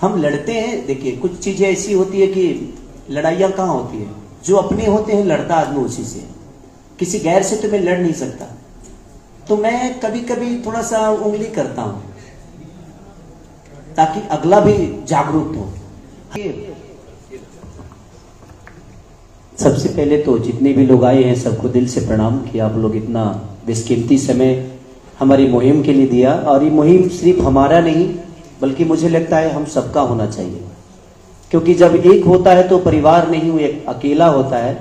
हम लड़ते हैं। देखिए कुछ चीजें ऐसी होती है कि लड़ाइयाँ कहाँ होती है, जो अपने होते हैं लड़ता आदमी उसी से, किसी गैर से तो मैं लड़ नहीं सकता। तो मैं कभी कभी थोड़ा सा उंगली करता हूं ताकि अगला भी जागरूक हो। सबसे पहले तो जितने भी लोग आए हैं सबको दिल से प्रणाम कि आप लोग इतना बेशकीमती समय हमारी मुहिम के लिए दिया। और ये मुहिम सिर्फ हमारा नहीं बल्कि मुझे लगता है हम सबका होना चाहिए, क्योंकि जब एक होता है तो परिवार नहीं, वो एक अकेला होता है,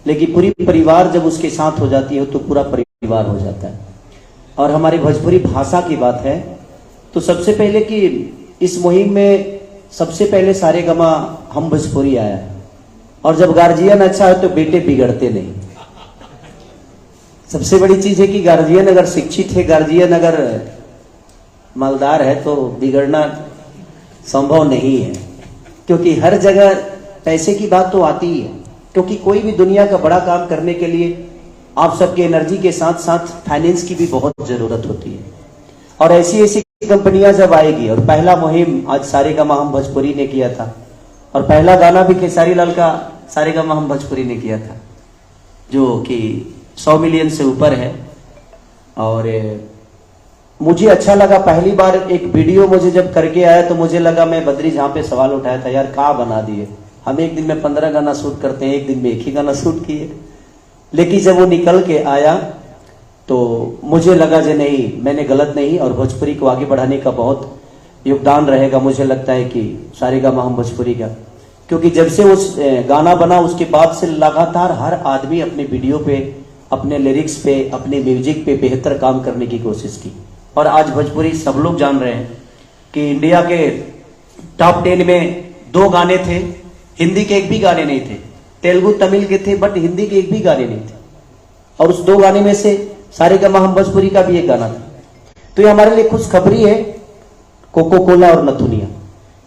लेकिन पूरी परिवार जब उसके साथ हो जाती है तो पूरा परिवार हो जाता है। और हमारी भोजपुरी भाषा की बात है तो सबसे पहले कि इस मुहिम में सबसे पहले सारेगामा हम भोजपुरी आया है। और जब गार्जियन अच्छा है तो बेटे बिगड़ते नहीं। सबसे बड़ी चीज है कि गार्जियन अगर शिक्षित है, गार्जियन अगर मालदार है तो बिगड़ना संभव नहीं है, क्योंकि हर जगह पैसे की बात तो आती ही है। क्योंकि कोई भी दुनिया का बड़ा काम करने के लिए आप सबके एनर्जी के साथ साथ फाइनेंस की भी बहुत जरूरत होती है। और ऐसी ऐसी कंपनियां जब आएगी, और पहला मुहिम आज सारेगामा हम भोजपुरी ने किया था, और पहला गाना भी खेसारी लाल का सारेगामा हम भोजपुरी ने किया था, जो कि 100 मिलियन से ऊपर है। और मुझे अच्छा लगा, पहली बार एक वीडियो मुझे जब करके आया तो मुझे लगा, मैं बद्री जहां पे सवाल उठाया था, यार क्या बना दिए, हम एक दिन में 15 गाना शूट करते हैं, एक दिन में एक ही गाना शूट किए। लेकिन जब वो निकल के आया तो मुझे लगा जो नहीं, मैंने गलत नहीं, और भोजपुरी को आगे बढ़ाने का बहुत योगदान रहेगा मुझे लगता है कि सारेगामा हम भोजपुरी का। क्योंकि जब से उस गाना बना उसके बाद से लगातार हर आदमी अपने वीडियो पे, अपने लिरिक्स पे, अपने म्यूजिक पे बेहतर काम करने की कोशिश की। और आज भोजपुरी सब लोग जान रहे हैं कि इंडिया के टॉप 10 में 2 गाने थे, हिंदी के एक भी गाने नहीं थे, तेलुगु तमिल के थे बट हिंदी के एक भी गाने नहीं थे। और उस 2 गाने में से सारेगामा हम भोजपुरी का भी एक गाना था। तो ये हमारे लिए खुशखबरी है, कोको कोला और नथुनिया,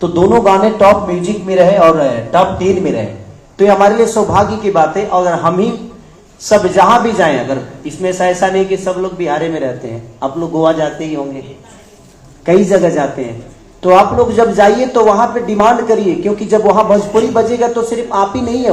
तो दोनों गाने टॉप म्यूजिक में रहे और टॉप 10 में रहे। तो ये हमारे लिए सौभाग्य की बात है। और हम ही सब जहां भी जाएं, अगर इसमें ऐसा नहीं कि सब लोग बिहार में रहते हैं, आप लोग गोवा जाते ही होंगे, कई जगह जाते हैं, तो आप लोग जब जाइए तो वहां पे डिमांड करिए, क्योंकि जब वहां भोजपुरी बजेगा तो सिर्फ आप ही नहीं है,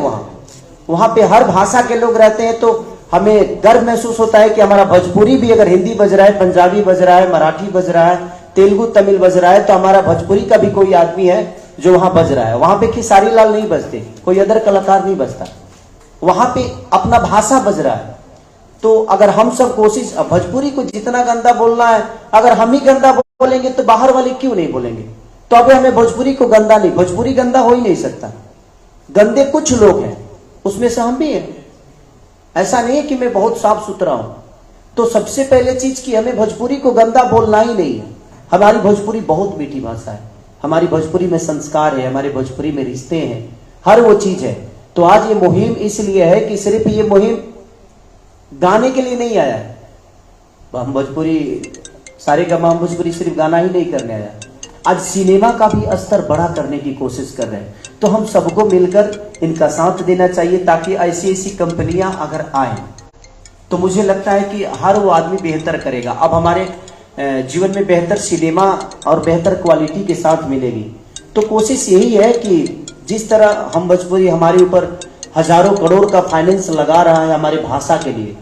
वहां पे हर भाषा के लोग रहते हैं। तो हमें गर्व महसूस होता है कि हमारा भोजपुरी भी, अगर हिंदी बज रहा है, पंजाबी बज रहा है, मराठी बज रहा है, तेलुगु तमिल बज रहा है, तो हमारा भोजपुरी का भी कोई आदमी है जो वहां बज रहा है। वहां पे खेसारी लाल नहीं बजते, कोई अदर कलाकार नहीं बजता, वहां पे अपना भाषा बज रहा है। तो अगर हम सब कोशिश, भोजपुरी को जितना गंदा बोलना है, अगर हम ही गंदा बोलेंगे तो बाहर वाले क्यों नहीं बोलेंगे। तो अभी हमें भोजपुरी को गंदा नहीं, भोजपुरी गंदा हो ही नहीं सकता। गंदे कुछ लोग हैं, उसमें से हम भी हैं। ऐसा नहीं है कि मैं बहुत साफ सुथरा हूं। तो सबसे पहले चीज की हमें भोजपुरी को गंदा बोलना ही नहीं है। हमारी भोजपुरी बहुत मीठी भाषा है, हमारी भोजपुरी में संस्कार है, हमारे भोजपुरी में रिश्ते हैं, हर वो चीज है। तो आज ये मुहिम इसलिए है कि सिर्फ ये मुहिम गाने के लिए नहीं आया है। हम भोजपुरी सारेगामा हम भोजपुरी सिर्फ गाना ही नहीं करने आया, आज सिनेमा का भी स्तर बड़ा करने की कोशिश कर रहे हैं। तो हम सबको मिलकर इनका साथ देना चाहिए, ताकि ऐसी ऐसी कंपनियां अगर आए तो मुझे लगता है कि हर वो आदमी बेहतर करेगा। अब हमारे जीवन में बेहतर सिनेमा और बेहतर क्वालिटी के साथ मिलेगी। तो कोशिश यही है कि जिस तरह हम भोजपुरी, हमारे ऊपर हजारों करोड़ का फाइनेंस लगा रहा है हमारे भाषा के लिए,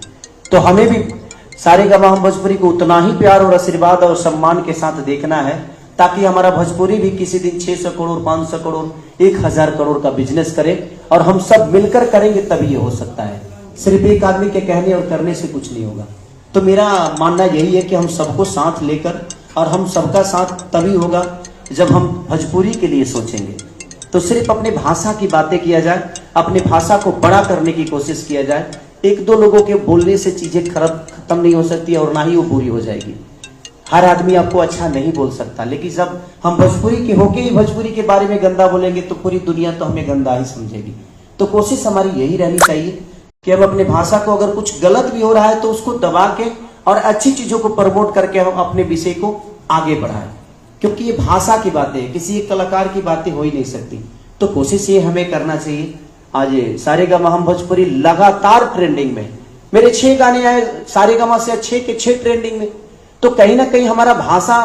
तो हमें भी सारेगामा हम भोजपुरी को उतना ही प्यार और आशीर्वाद और सम्मान के साथ देखना है, ताकि हमारा भोजपुरी भी किसी दिन 600 करोड़, 500 करोड़, 1000 करोड़ का बिजनेस करे। और हम सब मिलकर करेंगे तभी ये हो सकता है, सिर्फ एक आदमी के कहने और करने से कुछ नहीं होगा। तो मेरा मानना यही है कि हम सबको साथ लेकर, और हम सबका साथ तभी होगा जब हम भोजपुरी के लिए सोचेंगे। तो सिर्फ अपने भाषा की बातें किया जाए, अपने भाषा को बड़ा करने की कोशिश किया जाए। 1-2 लोगों के बोलने से चीजें खत्म नहीं हो सकती और ना ही वो पूरी हो जाएगी। हर आदमी आपको अच्छा नहीं बोल सकता, लेकिन जब हम भोजपुरी के होके ही भोजपुरी के बारे में गंदा बोलेंगे तो पूरी दुनिया तो हमें गंदा ही समझेगी। तो कोशिश हमारी यही रहनी चाहिए कि हम अपने भाषा को, अगर कुछ गलत भी हो रहा है तो उसको दबा के और अच्छी चीजों को प्रमोट करके हम अपने विषय को आगे बढ़ाएं। क्योंकि ये भाषा की बातें, किसी एक कलाकार की बातें हो ही नहीं सकती। तो कोशिश ये हमें करना चाहिए। आज सारेगामा हम भोजपुरी लगातार ट्रेंडिंग में, मेरे 6 गाने आए सारेगामा से 6 के 6 ट्रेंडिंग में। तो कहीं ना कहीं हमारा भाषा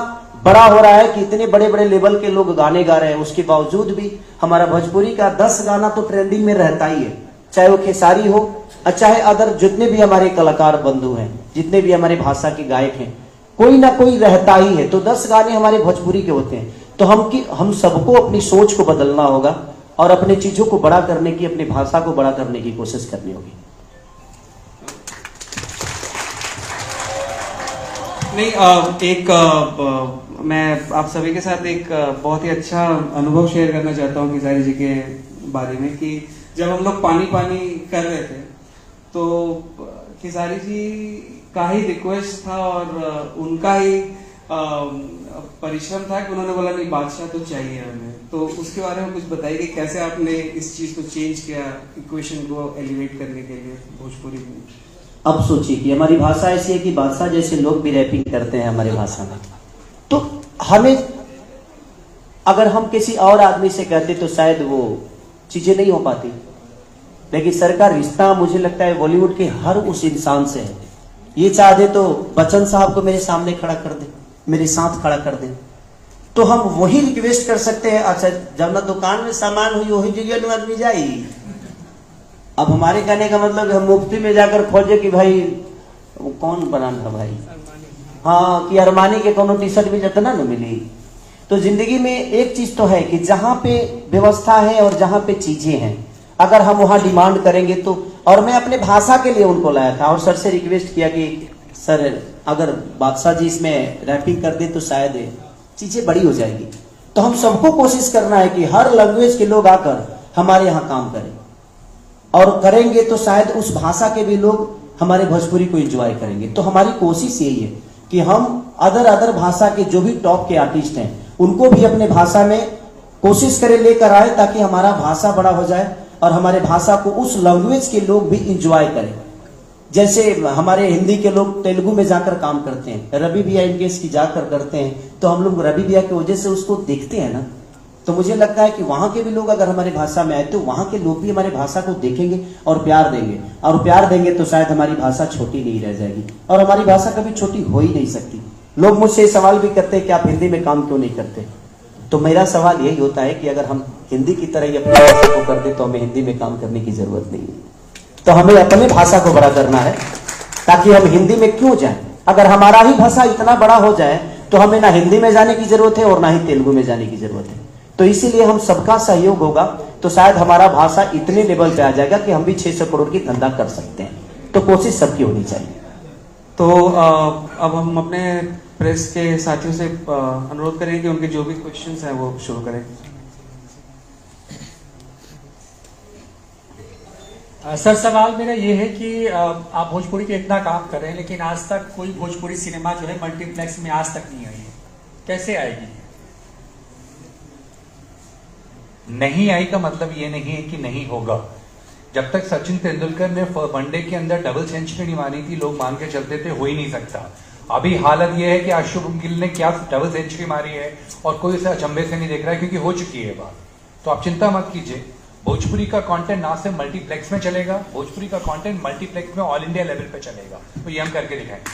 बड़ा हो रहा है कि इतने बड़े बड़े लेवल के लोग गाने गा रहे हैं, उसके बावजूद भी हमारा भोजपुरी का 10 गाना तो ट्रेंडिंग में रहता ही है, चाहे वो खेसारी हो और चाहे अदर जितने भी हमारे कलाकार बंधु हैं, जितने भी हमारे भाषा के गायक हैं, कोई ना कोई रहता ही है। तो 10 गाने हमारे भोजपुरी के होते हैं। तो हम सबको अपनी सोच को बदलना होगा और अपनी चीजों को बड़ा करने की, अपनी भाषा को बड़ा करने की कोशिश करनी होगी। नहीं, मैं आप सभी के साथ एक बहुत ही अच्छा अनुभव शेयर करना चाहता हूँ खेसारी जी के बारे में, कि जब हम लोग पानी पानी कर रहे थे तो खेसारी जी का ही रिक्वेस्ट था और उनका ही परिश्रम था कि उन्होंने बोला नहीं बादशाह तो चाहिए हमें। तो उसके बारे में कुछ बताइए कि कैसे आपने इस चीज को चेंज किया, इक्वेशन को एलिवेट करने के लिए भोजपुरी में। अब सोचिए कि हमारी भाषा ऐसी है कि बादशाह जैसे लोग भी रैपिंग करते हैं हमारी भाषा में, तो हमें अगर हम किसी और आदमी से कहते तो शायद वो चीजें नहीं हो पाती। लेकिन सर का रिश्ता मुझे लगता है बॉलीवुड के हर उस इंसान से है। ये चाह दे तो बच्चन साहब को मेरे सामने खड़ा कर दे, मेरे साथ खड़ा कर दे, तो हम वही रिक्वेस्ट कर सकते हैं। अच्छा, जब ना दुकान में सामान हुई वही जगह आदमी जाई। अब हमारे कहने का मतलब हम मुफ्ती में जाकर खोजे कि भाई वो कौन ब्रांड है भाई, हाँ, कि अरमानी के कोनो टी शर्ट भी जितना न मिली। तो जिंदगी में एक चीज तो है कि जहां पे व्यवस्था है और जहां पे चीजें हैं, अगर हम वहां डिमांड करेंगे तो। और मैं अपने भाषा के लिए उनको लाया था और सर से रिक्वेस्ट किया कि सर अगर बादशाह जी इसमें रैपिंग कर दे तो शायद चीजें बड़ी हो जाएगी। तो हम सबको कोशिश करना है कि हर लैंग्वेज के लोग आकर हमारे यहाँ काम करें, और करेंगे तो शायद उस भाषा के भी लोग हमारे भोजपुरी को एंजॉय करेंगे। तो हमारी कोशिश यही है कि हम अदर भाषा के जो भी टॉप के आर्टिस्ट हैं उनको भी अपने भाषा में कोशिश करें लेकर आए, ताकि हमारा भाषा बड़ा हो जाए और हमारे भाषा को उस लैंग्वेज के लोग भी एंजॉय करें। जैसे हमारे हिंदी के लोग तेलुगु में जाकर काम करते हैं, रवि भैया इनकेस की जाकर करते हैं, तो हम लोग रवि भैया की वजह से उसको देखते हैं ना। तो मुझे लगता है कि वहां के भी लोग अगर हमारी भाषा में आए तो वहां के लोग भी हमारी भाषा को देखेंगे और प्यार देंगे, और प्यार देंगे तो शायद हमारी भाषा छोटी नहीं रह जाएगी। और हमारी भाषा कभी छोटी हो ही नहीं सकती। लोग मुझसे सवाल भी करते हैं कि आप हिंदी में काम क्यों नहीं करते। तो मेरा सवाल यही होता है कि अगर हम हिंदी की तरह ही अपनी भाषा को कर दे तो हमें हिंदी में काम करने की जरूरत नहीं है। तो हमें अपनी भाषा को बड़ा करना है, ताकि हम हिंदी में क्यों जाएं। अगर हमारा ही भाषा इतना बड़ा हो जाए तो हमें ना हिंदी में जाने की जरूरत है और ना ही तेलुगु में जाने की जरूरत है। तो इसीलिए हम सबका सहयोग होगा तो शायद हमारा भाषा इतने लेवल पे आ जाएगा कि हम भी 600 करोड़ की धंधा कर सकते हैं। तो कोशिश सबकी होनी चाहिए। तो अब हम अपने प्रेस के साथियों से अनुरोध करेंगे कि उनके जो भी क्वेश्चंस हैं वो शुरू करें। सर, सवाल मेरा ये है कि आप भोजपुरी के इतना काम कर रहे हैं, लेकिन आज तक कोई भोजपुरी सिनेमा जो है मल्टीप्लेक्स में आज तक नहीं आई है। कैसे आएगी? नहीं आई का मतलब ये नहीं है कि नहीं होगा। जब तक सचिन तेंदुलकर ने वनडे के अंदर डबल सेंचुरी नहीं मारी थी, लोग मान के चलते थे हो ही नहीं सकता। अभी हालत यह है कि आज शुभम गिल ने क्या डबल सेंचुरी मारी है और कोई उसे अचंभे से नहीं देख रहा है, क्योंकि हो चुकी है बात। तो आप चिंता मत कीजिए, भोजपुरी का कंटेंट ना सिर्फ मल्टीप्लेक्स में चलेगा, भोजपुरी का कंटेंट मल्टीप्लेक्स में ऑल इंडिया लेवल पे चलेगा। तो ये हम करके दिखाएंगे।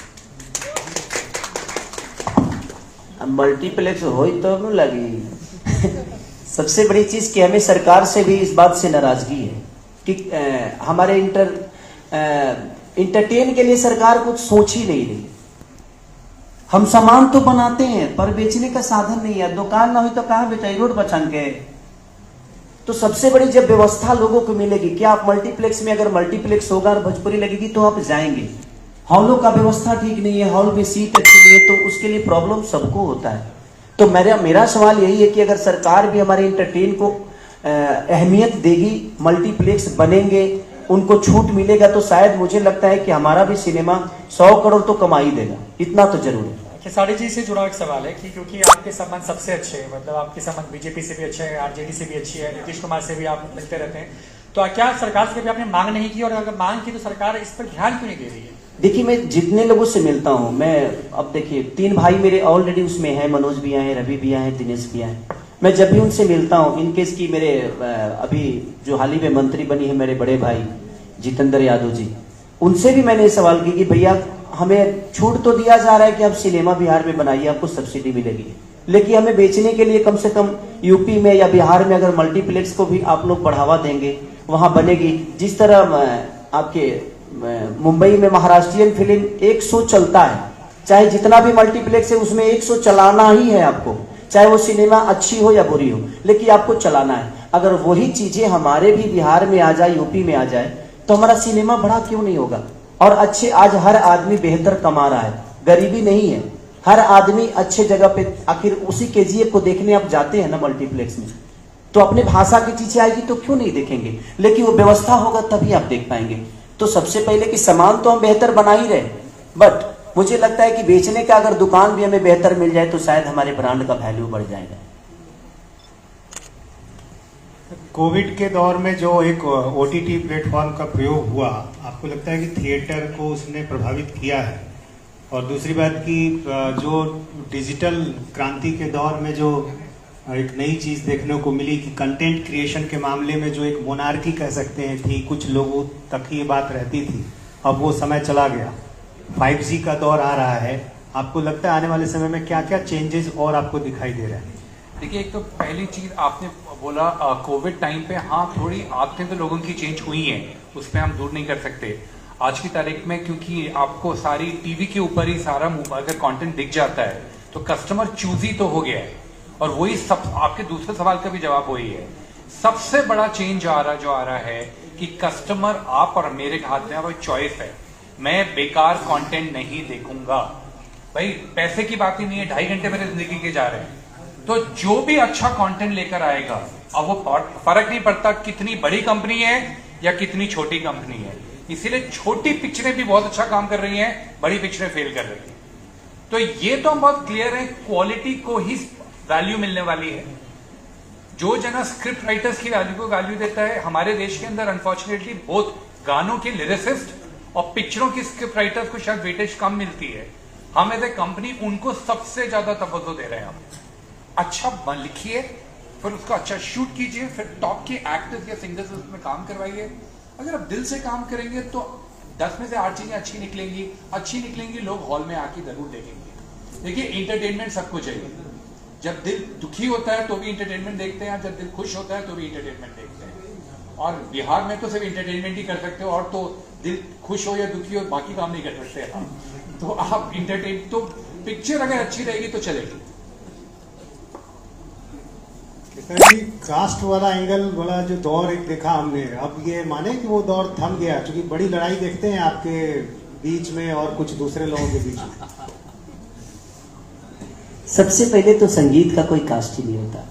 मल्टीप्लेक्स हो ही तो लगी। सबसे बड़ी चीज कि हमें सरकार से भी इस बात से नाराजगी है कि हमारे इंटरटेन के लिए सरकार कुछ सोच ही नहीं रही। हम सामान तो बनाते हैं पर बेचने का साधन नहीं है। दुकान ना हुई तो कहां बेचाई, रोड बचान के। तो सबसे बड़ी जब व्यवस्था लोगों को मिलेगी, क्या आप मल्टीप्लेक्स में अगर मल्टीप्लेक्स होगा और भोजपुरी लगेगी तो आप जाएंगे। हॉलों का व्यवस्था ठीक नहीं है, हॉल में सीट अच्छी नहीं है, तो उसके लिए प्रॉब्लम सबको होता है। तो मेरा सवाल यही है कि अगर सरकार भी हमारे इंटरटेन को अहमियत देगी, मल्टीप्लेक्स बनेंगे, उनको छूट मिलेगा, तो शायद मुझे लगता है कि हमारा भी सिनेमा 100 करोड़ तो कमा ही देगा। इतना तो जरूर है। खेसारी जी से जुड़ा एक सवाल है कि क्योंकि आपके संबंध सबसे अच्छे हैं, मतलब आपके संबंध बीजेपी से भी अच्छे हैं, आरजेडी से भी अच्छी है, नीतीश कुमार से भी आप मिलते रहते हैं, तो क्या सरकार से कभी आपने मांग नहीं की, और अगर मांग की तो सरकार इस पर ध्यान क्यों नहीं दे रही है? देखिए, मैं जितने लोगों से मिलता हूं, मैं अब देखिए 3 भाई मेरे ऑलरेडी उसमें हैं, मनोज भी आए, रवि भी आए, दिनेश भी आए। मैं जब भी उनसे मिलता हूं, इनकेस की मेरे अभी जो हाल ही में मंत्री बनी है मेरे बड़े भाई जितेंद्र यादव जी, उनसे भी मैंने सवाल किया कि भैया हमें छूट तो दिया जा रहा है कि आप सिनेमा बिहार में बनाइए, आपको सब्सिडी मिलेगी, लेकिन हमें बेचने के लिए कम से कम यूपी में या बिहार में अगर मल्टीप्लेक्स को भी आप लोग बढ़ावा देंगे, वहां बनेगी। जिस तरह आपके मुंबई में महाराष्ट्रियन फिल्म 100 चलता है, चाहे जितना भी मल्टीप्लेक्स है उसमें 100 चलाना ही है आपको, चाहे वो सिनेमा अच्छी हो या बुरी हो, लेकिन आपको चलाना है। अगर वही चीजें हमारे भी बिहार में आ जाए, यूपी में आ जाए, तो हमारा सिनेमा बड़ा क्यों नहीं होगा। और अच्छे, आज हर आदमी बेहतर कमा रहा है, गरीबी नहीं है, हर आदमी अच्छे जगह पे। आखिर उसी केजीएफ को देखने आप जाते हैं ना मल्टीप्लेक्स में, तो अपने भाषा की चीजें आएगी तो क्यों नहीं देखेंगे, लेकिन वो व्यवस्था होगा तभी आप देख पाएंगे। तो सबसे पहले कि सामान तो हम बेहतर बना ही रहे, बट मुझे लगता है कि बेचने का अगर दुकान भी हमें बेहतर मिल जाए तो शायद हमारे ब्रांड का वैल्यू बढ़ जाएगा। कोविड के दौर में जो एक ओटीटी प्लेटफॉर्म का प्रयोग हुआ, आपको लगता है कि थिएटर को उसने प्रभावित किया है? और दूसरी बात कि जो डिजिटल क्रांति के दौर में जो एक नई चीज़ देखने को मिली कि कंटेंट क्रिएशन के मामले में जो एक मोनार्की कह सकते हैं थी, कुछ लोगों तक ही ये बात रहती थी, अब वो समय चला गया, 5G का दौर आ रहा है। आपको लगता है आने वाले समय में क्या क्या चेंजेस और आपको दिखाई दे रहे हैं? देखिए, एक तो पहली चीज आपने बोला कोविड टाइम पे, हाँ थोड़ी आदतें तो लोगों की चेंज हुई हैं, उस पर हम दूर नहीं कर सकते। आज की तारीख में क्योंकि आपको सारी टीवी के ऊपर ही सारा अगर कंटेंट दिख जाता है तो कस्टमर चूजी तो हो गया है। और वही सब आपके दूसरे सवाल का भी जवाब वही है, सबसे बड़ा चेंज जो आ रहा है कि कस्टमर, आप और मेरे हाथ में वो चॉइस है। मैं बेकार कंटेंट नहीं देखूंगा भाई, पैसे की बात ही नहीं है, 2.5 घंटे मेरे जिंदगी के जा रहे हैं, तो जो भी अच्छा कंटेंट लेकर आएगा, अब वो फर्क नहीं पड़ता कितनी बड़ी कंपनी है या कितनी छोटी कंपनी है। इसीलिए छोटी पिक्चरें भी बहुत अच्छा काम कर रही हैं, बड़ी पिक्चरें फेल कर रही हैं। तो ये तो हम बहुत क्लियर है, क्वालिटी को ही वैल्यू मिलने वाली है। जो जना स्क्रिप्ट राइटर्स की वैल्यू को वैल्यू देता है, हमारे देश के अंदर अनफॉर्चुनेटली बहुत गानों के लिरिसिस्ट और पिक्चरों की स्क्रिप्ट राइटर्स को शायद वेटेज कम मिलती है। हम एज ए कंपनी उनको सबसे ज्यादा तवज्जो दे रहे हैं। हम अच्छा लिखिए, फिर उसको अच्छा शूट कीजिए, फिर टॉप के एक्टर्स या सिंगर्स उसमें काम करवाइए। अगर आप दिल से काम करेंगे तो 10 में से 8 चीजें अच्छी निकलेंगी, लोग हॉल में आके जरूर देखेंगे। देखिए, इंटरटेनमेंट सबको चाहिए। जब दिल दुखी होता है तो भी इंटरटेनमेंट देखते हैं, जब दिल खुश होता है तो भी इंटरटेनमेंट देखते हैं। और बिहार में तो सिर्फ इंटरटेनमेंट ही कर सकते हो, और तो दिल खुश हो या दुखी हो बाकी काम नहीं कर सकते आप। तो आप तो पिक्चर अगर अच्छी रहेगी तो चलेगी। कास्ट वाला एंगल वाला जो दौर एक देखा हमने, अब ये माने कि वो दौर थम गया, क्योंकि बड़ी लड़ाई देखते हैं आपके बीच में और कुछ दूसरे लोगों के बीच में। सबसे पहले तो संगीत का कोई कास्ट ही नहीं होता,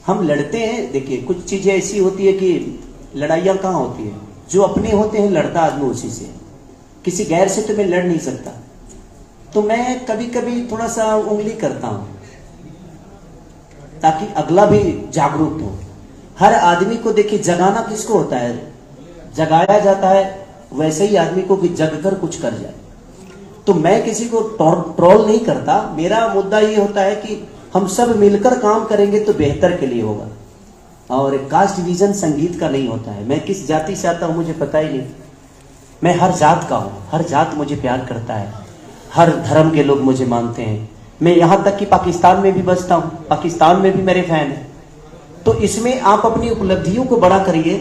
हम लड़ते हैं। देखिए, कुछ चीजें ऐसी होती है कि लड़ाइयां कहाँ होती है, जो अपने होते हैं लड़ता आदमी उसी से, किसी गैर से तो मैं लड़ नहीं सकता। तो मैं कभी कभी थोड़ा सा उंगली करता हूं ताकि अगला भी जागरूक हो। हर आदमी को देखिए, जगाना किसको होता है, जगाया जाता है वैसे ही आदमी को कि जगकर कुछ कर जाए। तो मैं किसी को ट्रोल नहीं करता, मेरा मुद्दा ये होता है कि हम सब मिलकर काम करेंगे तो बेहतर के लिए होगा। और कास्ट विजन संगीत का नहीं होता है। मैं किस जाति से आता हूं मुझे पता ही नहीं, मैं हर जात का हूं, हर जात मुझे प्यार करता है, हर धर्म के लोग मुझे मानते हैं। मैं यहां तक कि पाकिस्तान में भी बसता हूं, पाकिस्तान में भी मेरे फैन हैं। तो इसमें आप अपनी उपलब्धियों को बड़ा करिए,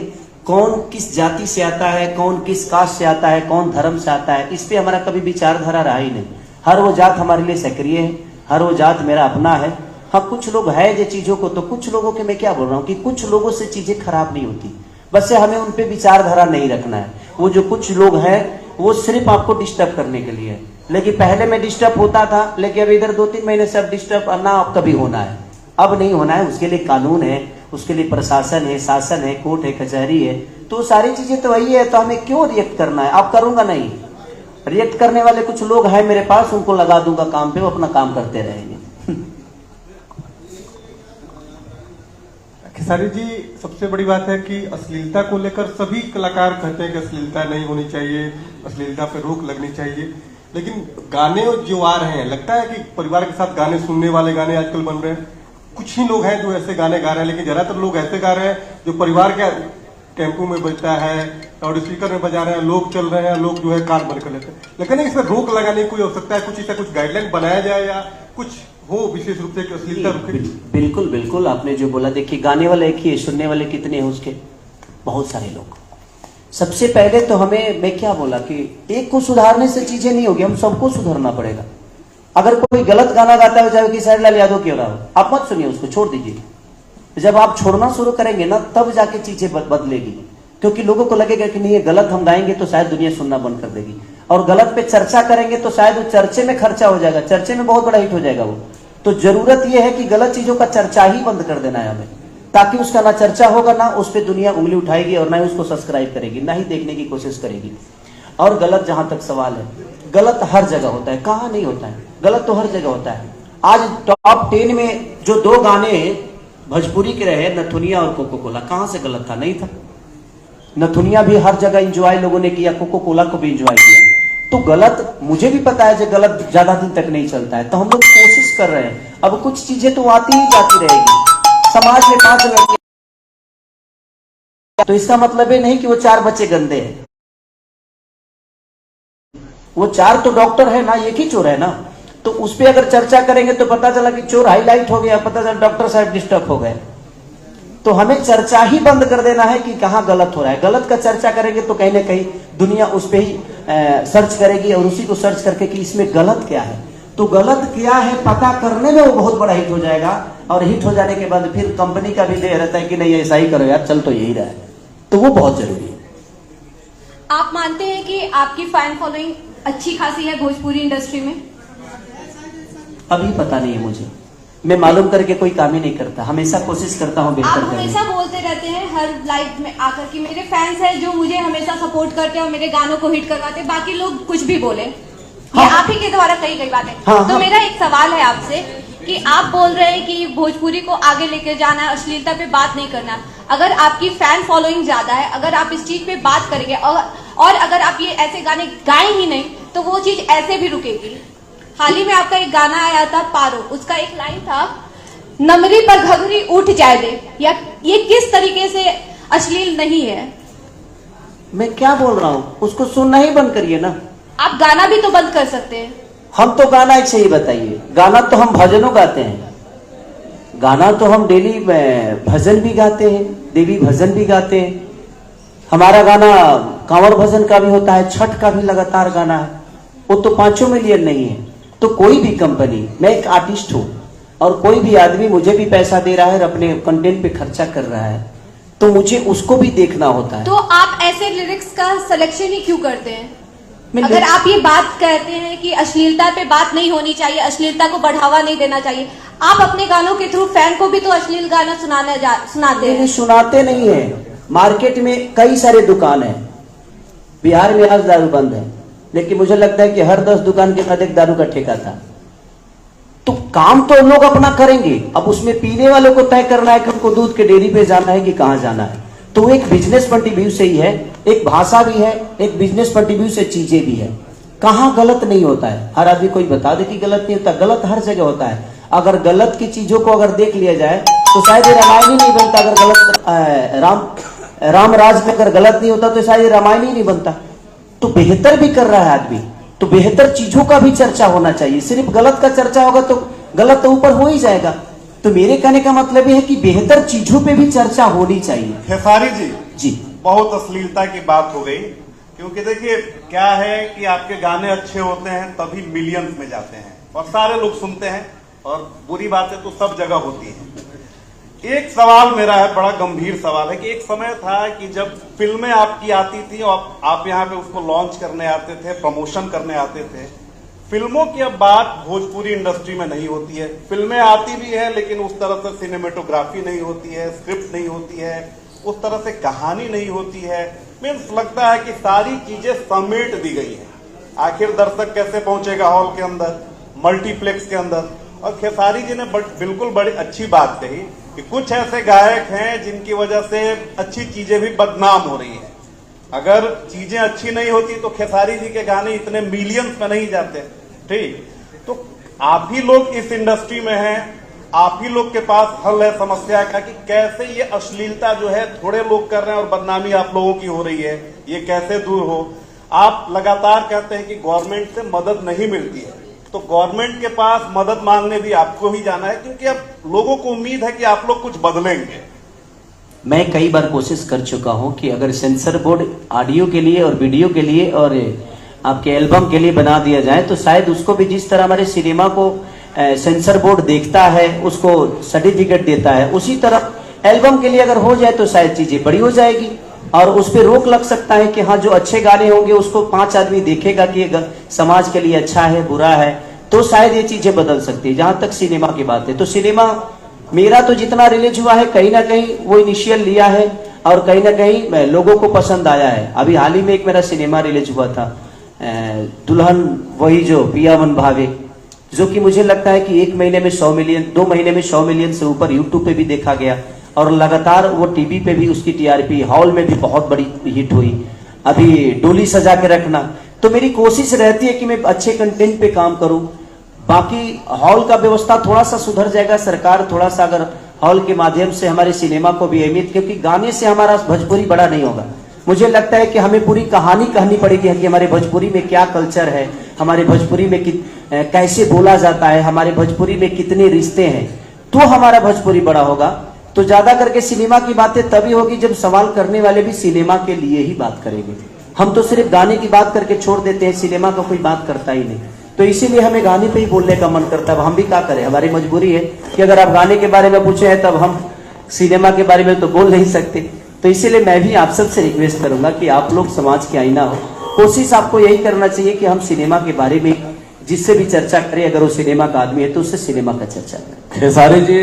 कौन किस जाति से आता है, कौन किस कास्ट से आता है, कौन धर्म से आता है, इस पे हमारा कभी विचारधारा रहा ही नहीं। हर वो जात हमारे लिए सक्रिय है, हर वो जात मेरा अपना है। हाँ, कुछ लोग है जो चीजों को, तो कुछ लोगों के मैं क्या बोल रहा हूँ कि कुछ लोगों से चीजें खराब नहीं होती, बस हमें उन पे विचारधारा नहीं रखना है। वो जो कुछ लोग हैं वो सिर्फ आपको डिस्टर्ब करने के लिए है। लेकिन पहले मैं डिस्टर्ब होता था, लेकिन अब इधर 2-3 महीने से अब डिस्टर्ब ना अब कभी होना है, अब नहीं होना है। उसके लिए कानून है, उसके लिए प्रशासन है, शासन है, कोर्ट है, कचहरी है, तो सारी चीजें तो वही है। तो हमें क्यों रिएक्ट करना है? आप करूंगा नहीं, रिएक्ट करने वाले कुछ लोग हैं मेरे पास, उनको लगा दूंगा काम पे, वो अपना काम करते रहेंगे। खेसारी जी, सबसे बड़ी बात है कि अश्लीलता को लेकर सभी कलाकार कहते हैं कि अश्लीलता नहीं होनी चाहिए, अश्लीलता पे रोक लगनी चाहिए, लेकिन गाने जो आ रहे हैं, लगता है कि परिवार के साथ गाने सुनने वाले गाने आजकल बन रहे हैं। कुछ ही लोग हैं जो ऐसे गाने गा रहे हैं, लेकिन ज्यादातर लोग ऐसे गा रहे हैं जो परिवार के टेम्पो में बजता है, लाउड स्पीकर में बजा रहे हैं, लोग चल रहे हैं, लोग जो है कार बंद कर लेते हैं। लेकिन इसमें रोक लगाने की कोई आवश्यकता है? कुछ ऐसा कुछ गाइडलाइन बनाया जाए या कुछ हो विशेष रूप से कि अश्लीलता रुके? बिल्कुल बिल्कुल, आपने जो बोला, देखिए गाने वाले एक ही है, सुनने वाले कितने हैं उसके? बहुत सारे लोग। सबसे पहले तो हमें, मैं क्या बोला कि एक को सुधारने से चीजें नहीं होगी, हम सबको सुधरना पड़ेगा। अगर कोई गलत गाना गाता है, चाहे किशोर लाल यादव क्यों रहा हो, आप मत सुनिए उसको, छोड़ दीजिए। जब आप छोड़ना शुरू करेंगे ना, तब जाके चीजें बदलेगी, क्योंकि लोगों को लगेगा कि नहीं ये गलत हम गाएंगे तो शायद दुनिया सुनना बंद कर देगी, और गलत पे चर्चा करेंगे तो शायद वो चर्चे में खर्चा हो जाएगा, चर्चे में बहुत बड़ा हिट हो जाएगा वो। तो जरूरत यह है कि गलत चीजों का चर्चा ही बंद कर देना है हमें, ताकि उसका ना चर्चा होगा, ना उस पर दुनिया उंगली उठाएगी, और ना ही उसको सब्सक्राइब करेगी, ना ही देखने की कोशिश करेगी। और गलत जहां तक सवाल है, गलत हर जगह होता है, कहाँ नहीं होता है? गलत तो हर जगह होता है। आज टॉप 10 में जो 2 गाने भोजपुरी के रहे, नथुनिया और कोको कोला, कहां से गलत था? नहीं था। नथुनिया भी हर जगह एंजॉय लोगों ने किया, कोको कोला को भी एंजॉय किया। तो गलत, मुझे भी पता है जो गलत ज्यादा दिन तक नहीं चलता है, तो हम लोग कोशिश कर रहे हैं। अब कुछ चीजें तो आती ही जाती रहेगी। समाज में 5 लड़के, तो इसका मतलब ये नहीं कि वो 4 बच्चे गंदे हैं। वो 4 तो डॉक्टर है ना, एक ही चोर है ना। तो उस पर अगर चर्चा करेंगे तो पता चला कि चोर हाईलाइट हो गया, पता चला डॉक्टर साहब डिस्टर्ब हो गए। तो हमें चर्चा ही बंद कर देना है कि कहां गलत हो रहा है। गलत का चर्चा करेंगे तो कहीं ना कहीं दुनिया उस पर ही सर्च करेगी, और उसी को सर्च करके कि इसमें गलत क्या है। तो गलत क्या है पता करने में वो बहुत बड़ा हिट हो जाएगा, और हिट हो जाने के बाद फिर कंपनी का भी देह रहता है कि नहीं ऐसा ही करो यार, चल तो यही रहा है। तो वो बहुत जरूरी है। आप मानते हैं कि आपकी फैन फॉलोइंग अच्छी खासी है भोजपुरी इंडस्ट्री में? अभी पता नहीं है मुझे, मैं मालूम करके कोई काम ही नहीं करता, हमेशा कोशिश करता हूँ बेहतर आप करने की। हमेशा बोलते रहते हैं हर लाइव में आकर कि मेरे फैंस हैं जो मुझे हमेशा सपोर्ट करते हैं और मेरे गानों को हिट करवाते हैं, बाकी लोग कुछ भी बोले। हाँ। ये आप ही के द्वारा कही गई बातें। हाँ, तो हाँ। मेरा एक सवाल है आपसे कि आप बोल रहे हैं कि भोजपुरी को आगे लेके जाना है, अश्लीलता पे बात नहीं करना। अगर आपकी फैन फॉलोइंग ज्यादा है, अगर आप इस चीज पे बात करेंगे और अगर आप ये ऐसे गाने गाए ही नहीं, तो वो चीज ऐसे भी रुकेगी। हाल ही में आपका एक गाना आया था पारो, उसका एक लाइन था, नमरी पर घघरी उठ जाए दे, या ये किस तरीके से अश्लील नहीं है? मैं क्या बोल रहा हूँ, उसको सुनना ही बंद करिए ना। आप गाना भी तो बंद कर सकते हैं। हम तो गाना एक सही बताइए, गाना तो हम भजनों गाते हैं, गाना तो हम डेली भजन भी गाते हैं, देवी भजन भी गाते हैं। हमारा गाना कांवर भजन का भी होता है, छठ का भी लगातार गाना है, वो तो 5 मिलियन नहीं है। तो कोई भी कंपनी, मैं एक आर्टिस्ट हूं और कोई भी आदमी मुझे भी पैसा दे रहा है और अपने कंटेंट पे खर्चा कर रहा है, तो मुझे उसको भी देखना होता है। तो आप ऐसे लिरिक्स का सिलेक्शन ही क्यों करते हैं? अगर आप ये बात कहते हैं कि अश्लीलता पे बात नहीं होनी चाहिए, अश्लीलता को बढ़ावा नहीं देना चाहिए, आप अपने गानों के थ्रू फैन को भी तो अश्लील गाना सुनाते हैं। सुनाते नहीं है। मार्केट में कई सारे दुकान है, बिहार में आज दारू बंद है, लेकिन मुझे लगता है कि हर 10 दुकान के बाद एक दारू का ठेका था। तो काम तो लोग अपना करेंगे, अब उसमें पीने वालों को तय करना है कि उनको दूध के डेयरी पे जाना है कि कहां जाना है। तो वो एक बिजनेस पॉइंट ऑफ व्यू से ही है, एक भाषा भी है, एक बिजनेस पॉइंट ऑफ व्यू से चीजें भी है। कहां गलत नहीं होता है, हर आदमी कोई बता दे कि गलत नहीं होता, गलत हर जगह होता है। अगर गलत की चीजों को अगर देख लिया जाए तो शायद ये रामायण ही नहीं बनता। अगर गलत राम राज में अगर गलत नहीं होता तो शायद ये रामायण ही नहीं बनता। तो बेहतर भी कर रहा है आदमी, तो बेहतर चीजों का भी चर्चा होना चाहिए। सिर्फ गलत का चर्चा होगा तो गलत तो ऊपर हो ही जाएगा। तो मेरे कहने का मतलब यह है कि बेहतर चीजों पे भी चर्चा होनी चाहिए। खेसारी जी, जी बहुत अश्लीलता की बात हो गई, क्योंकि देखिए क्या है कि आपके गाने अच्छे होते हैं तभी मिलियंस में जाते हैं और सारे लोग सुनते हैं, और बुरी बातें तो सब जगह होती हैं। एक सवाल मेरा है, बड़ा गंभीर सवाल है, कि एक समय था कि जब फिल्में आपकी आती थी और आप यहाँ पे उसको लॉन्च करने आते थे, प्रमोशन करने आते थे। फिल्मों की अब बात भोजपुरी इंडस्ट्री में नहीं होती है। फिल्में आती भी है लेकिन उस तरह से सिनेमेटोग्राफी नहीं होती है, स्क्रिप्ट नहीं होती है, उस तरह से कहानी नहीं होती है। मीन्स लगता है कि सारी चीजें समेट दी गई हैं। आखिर दर्शक कैसे पहुंचेगा हॉल के अंदर, मल्टीप्लेक्स के अंदर। और खेसारी जी ने बिल्कुल बड़ी अच्छी बात कही कि कुछ ऐसे गायक हैं जिनकी वजह से अच्छी चीजें भी बदनाम हो रही हैं। अगर चीजें अच्छी नहीं होती तो खेसारी जी के गाने इतने मिलियंस में नहीं जाते। ठीक, तो आप ही लोग इस इंडस्ट्री में हैं, आप ही लोग के पास हल है समस्या का कि कैसे ये अश्लीलता जो है थोड़े लोग कर रहे हैं और बदनामी आप लोगों की हो रही है, ये कैसे दूर हो। आप लगातार कहते हैं कि गवर्नमेंट से मदद नहीं मिलती है, तो गवर्नमेंट के पास मदद मांगने भी आपको ही जाना है, क्योंकि अब लोगों को उम्मीद है कि आप लोग कुछ बदलेंगे। मैं कई बार कोशिश कर चुका हूं कि अगर सेंसर बोर्ड ऑडियो के लिए और वीडियो के लिए और आपके एल्बम के लिए बना दिया जाए तो शायद उसको भी जिस तरह हमारे सिनेमा को सेंसर बोर्ड देखता है, उसको सर्टिफिकेट देता है, उसी तरह एल्बम के लिए अगर हो जाए तो शायद चीजें बड़ी हो जाएगी और उस पर रोक लग सकता है कि हाँ जो अच्छे गाने होंगे उसको 5 आदमी देखेगा कि ये समाज के लिए अच्छा है बुरा है, तो शायद ये चीजें बदल सकती है। जहां तक सिनेमा की बात है तो सिनेमा मेरा तो जितना रिलीज हुआ है कहीं ना कहीं वो इनिशियल लिया है और कहीं ना कहीं लोगों को पसंद आया है। अभी हाल ही में एक मेरा सिनेमा रिलीज हुआ था दुल्हन वही जो पिया मन भावे, जो कि मुझे लगता है कि 1 महीने में 100 मिलियन, 2 महीने में 100 मिलियन से ऊपर यूट्यूब पे भी देखा गया और लगातार वो टीवी पे भी उसकी टीआरपी हॉल में भी बहुत बड़ी हिट हुई। अभी डोली सजा के रखना, तो मेरी कोशिश रहती है कि मैं अच्छे कंटेंट पे काम करूं। बाकी हॉल का व्यवस्था थोड़ा सा सुधर जाएगा, सरकार थोड़ा सा अगर हॉल के माध्यम से हमारे सिनेमा को भी अहमियत, क्योंकि गाने से हमारा भोजपुरी बड़ा नहीं होगा। मुझे लगता है कि हमें पूरी कहानी कहनी पड़ेगी कि हमारे भोजपुरी में क्या कल्चर है, हमारे भोजपुरी में कैसे बोला जाता है, हमारे भोजपुरी में कितने रिश्ते हैं, तो हमारा भोजपुरी बड़ा होगा। तो ज्यादा करके सिनेमा की बातें तभी होगी जब सवाल करने वाले भी सिनेमा के लिए ही बात करेंगे। हम तो सिर्फ गाने की बात करके छोड़ देते हैं, सिनेमा का कोई बात करता ही नहीं। तो इसीलिए हमें गाने पे ही बोलने का मन करता है। अब हम भी क्या करें, हमारी मजबूरी है कि अगर आप गाने के बारे में पूछे हैं तब हम सिनेमा के बारे में तो बोल नहीं सकते। तो इसीलिए मैं भी आप सबसे रिक्वेस्ट करूंगा कि आप लोग समाज के आईना हो, कोशिश आपको यही करना चाहिए कि हम सिनेमा के बारे में जिससे भी चर्चा करें, अगर वो सिनेमा का आदमी है तो उससे सिनेमा का चर्चा करें। खेसारी जी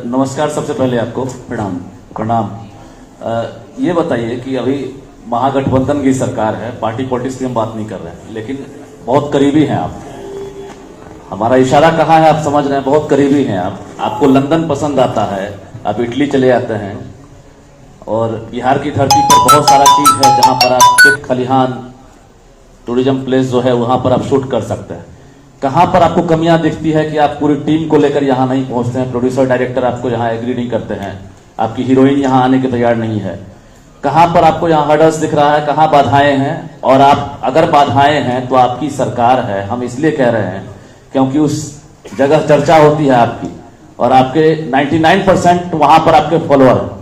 नमस्कार, सबसे पहले आपको प्रणाम। प्रणाम। ये बताइए कि अभी महागठबंधन की सरकार है, पार्टी पॉलिटिक्स की हम बात नहीं कर रहे हैं, लेकिन बहुत करीबी हैं आप। हमारा इशारा कहाँ है आप समझ रहे हैं, बहुत करीबी हैं आप। आपको लंदन पसंद आता है, आप इटली चले जाते हैं और बिहार की धरती पर बहुत सारा चीज है जहां पर आप खेत खलिहान टूरिज्म प्लेस जो है वहां पर आप शूट कर सकते हैं। कहां पर आपको कमियां दिखती है कि आप पूरी टीम को लेकर यहां नहीं पहुंचते हैं, प्रोड्यूसर डायरेक्टर आपको यहां एग्री नहीं करते हैं, आपकी हीरोइन यहां आने के तैयार नहीं है, कहां पर आपको यहां हर्डल्स दिख रहा है, कहां बाधाएं हैं? और आप अगर बाधाएं हैं तो आपकी सरकार है, हम इसलिए कह रहे हैं क्योंकि उस जगह चर्चा होती है आपकी और आपके 99% वहां पर आपके फॉलोअर हैं,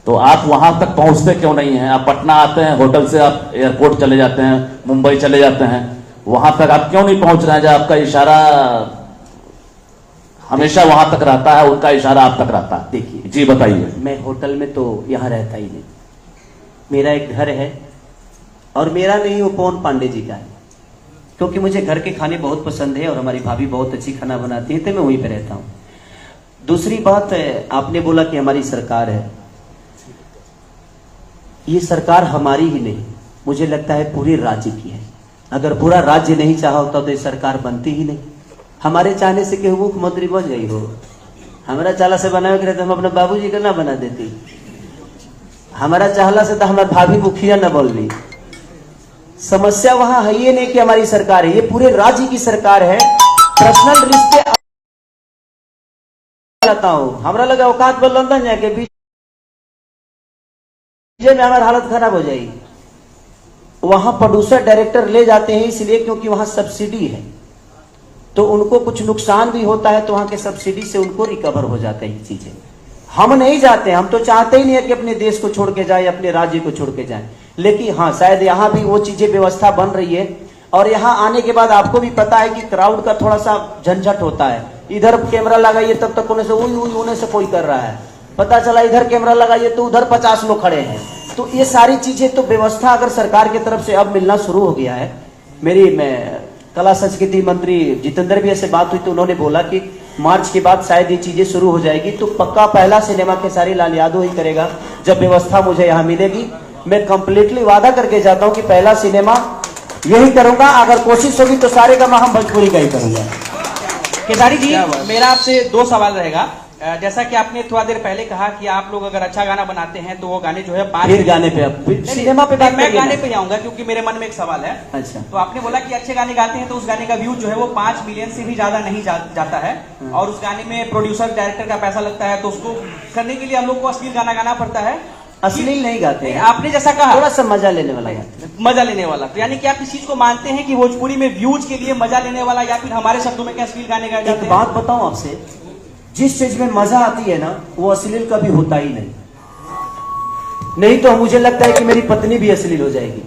तो आप वहां तक पहुंचते क्यों नहीं हैं? आप पटना आते हैं, होटल से आप एयरपोर्ट चले जाते हैं, मुंबई चले जाते हैं, वहां तक आप क्यों नहीं पहुंच रहे हैं? जब आपका इशारा हमेशा वहां तक रहता है, उनका इशारा आप तक रहता है। देखिए जी बताइए। मैं होटल में तो यहाँ रहता ही नहीं, मेरा एक घर है और मेरा नहीं वो पवन पांडे जी का है, क्योंकि मुझे घर के खाने बहुत पसंद है और हमारी भाभी बहुत अच्छी खाना बनाती है, तो मैं वहीं पे रहता हूँ। दूसरी बात आपने बोला कि हमारी सरकार है, ये सरकार हमारी ही नहीं, मुझे लगता है पूरे राज्य की है। अगर पूरा राज्य नहीं चाहा होता तो ये सरकार बनती ही नहीं। हमारे चाहने से केहू मुख्यमंत्री बन गई हो, हमारा चाला से बनावे के रहते हम अपने बाबूजी का ना बना देती, हमारा चाहला से तो हमारे भाभी मुखिया न बोल ली। समस्या वहां है ये नहीं कि हमारी सरकार है, ये पूरे राज्य की सरकार है। पर्सनल रिश्ते रहता हूं, हमारा लगा औकात पर लंदन जाके बीच में हमारी हालत खराब हो जाएगी। वहां प्रोड्यूसर डायरेक्टर ले जाते हैं इसलिए क्योंकि वहां सब्सिडी है, तो उनको कुछ नुकसान भी होता है, तो वहां के सब्सिडी से उनको रिकवर हो जाता है चीजें। हम नहीं जाते, हम तो चाहते ही नहीं है कि अपने देश को छोड़ के जाए, अपने राज्य को छोड़ के जाए। लेकिन हाँ, शायद यहाँ भी वो चीजें व्यवस्था बन रही है और यहाँ आने के बाद आपको भी पता है कि क्राउड का थोड़ा सा झंझट होता है। इधर कैमरा लगाइए तब तक उन्हें से उन्हें से कोई कर रहा है, पता चला इधर कैमरा लगाइए तो उधर 50 लोग खड़े हैं। तो ये सारी चीजें तो व्यवस्था अगर सरकार की तरफ से अब मिलना शुरू हो गया है। मेरी कला संस्कृति मंत्री जितेंद्र भी ऐसे बात हुई तो उन्होंने बोला कि मार्च के बाद शायद ये चीजें शुरू हो जाएगी, तो पक्का पहला सिनेमा खेसारी लाल यादव ही करेगा जब व्यवस्था मुझे यहाँ मिलेगी। मैं कंप्लीटली वादा करके जाता हूँ कि पहला सिनेमा यही करूंगा, अगर कोशिश होगी तो सारे का हम भोजपुरी का ही करूंगा। खेसारी जी, मेरा आपसे 2 सवाल रहेगा। जैसा कि आपने थोड़ा देर पहले कहा कि आप लोग अगर अच्छा गाना बनाते हैं तो वो गाने जो है फिर गाने पे अब सिनेमा पे बात मैं करिए गाने ना। पे आऊंगा क्योंकि मेरे मन में एक सवाल है। अच्छा। तो आपने बोला कि अच्छे गाने गाते हैं तो उस गाने का व्यू जो है वो 5 मिलियन से भी ज्यादा नहीं जाता है, और उस गाने में प्रोड्यूसर डायरेक्टर का पैसा लगता है, तो उसको करने के लिए हम लोग को अश्लील गाना गाना पड़ता है। अश्लील नहीं गाते हैं, आपने जैसा कहा थोड़ा सा मजा लेने वाला गाते हैं। मजा लेने वाला, तो यानी कि आप इस चीज को मानते हैं कि भोजपुरी में व्यूज के लिए मजा लेने वाला, या फिर हमारे शब्दों में क्या अश्लील गाने गाए जाते एक हैं? बात बताऊं आपसे, जिस चीज में मजा आती है ना वो अश्लील कभी होता ही नहीं तो मुझे लगता है कि मेरी पत्नी भी अश्लील हो जाएगी।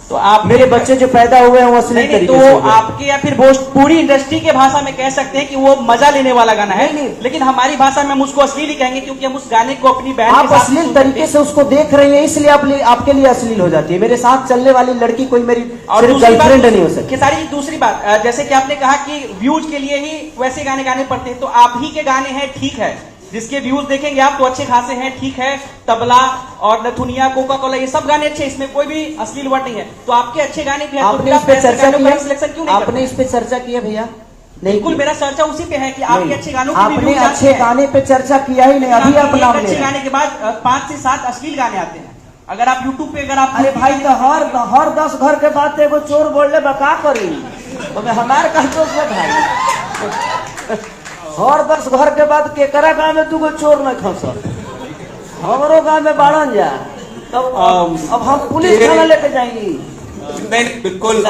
तो आप मेरे बच्चे जो पैदा हुए हैं वो अश्लील नहीं, तरीके तो से हो गए। आपके या फिर भोजपुरी इंडस्ट्री के भाषा में कह सकते हैं कि वो मजा लेने वाला गाना है, नहीं। लेकिन हमारी भाषा में हम उसको अश्लील ही कहेंगे क्योंकि हम उस गाने को अपनी बहन आप के साथ अश्लील सुनते तरीके हैं। से उसको देख रही हैं इसलिए आपके लिए अश्लील हो जाती है। मेरे साथ चलने वाली लड़की कोई मेरी और गर्लफ्रेंड नहीं हो सकती। खेसारी जी, दूसरी बात, जैसे कि आपने कहा कि व्यूज के लिए ही वैसे गाने गाने पड़ते हैं, तो आप ही के गाने हैं, ठीक है, जिसके व्यूज देखेंगे आप तो अच्छे खासे हैं, ठीक है, तबला और नथुनिया, कोका कोला, ये सब गाने अच्छे, इसमें कोई भी अश्लील वर्ड नहीं है, तो आपके अच्छे गाने भी हैं, तो आपने फिर इस पे आप ऐसे चर्चा गानों की का है? सिलेक्शन क्यों नहीं आपने करते? इस पे चर्चा की है भैया? नहीं बिल्कुल, की। मेरा चर्चा उसी पे है कि आपके नहीं। अच्छे गानों के भी आपने व्यूज आते अच्छे हैं। गाने पे चर्चा किया ही नहीं, अभी आप एक नाम ले अच्छे रहे हैं। गाने के बाद 5 से 7 अश्लील गाने आते हैं। अगर आप YouTube पे अगर आप अरे भाई तो हर 10 घर के बाद एगो चोर बोल ले बका करी तो हमारे का चोर से भाई हर 10 घर के बाद केकरा गांव में दूगो चोर न खस हमरो गांव में बाड़न जा तब अब हम पुलिस थाना लेके जाएंगी। नहीं, बिल्कुल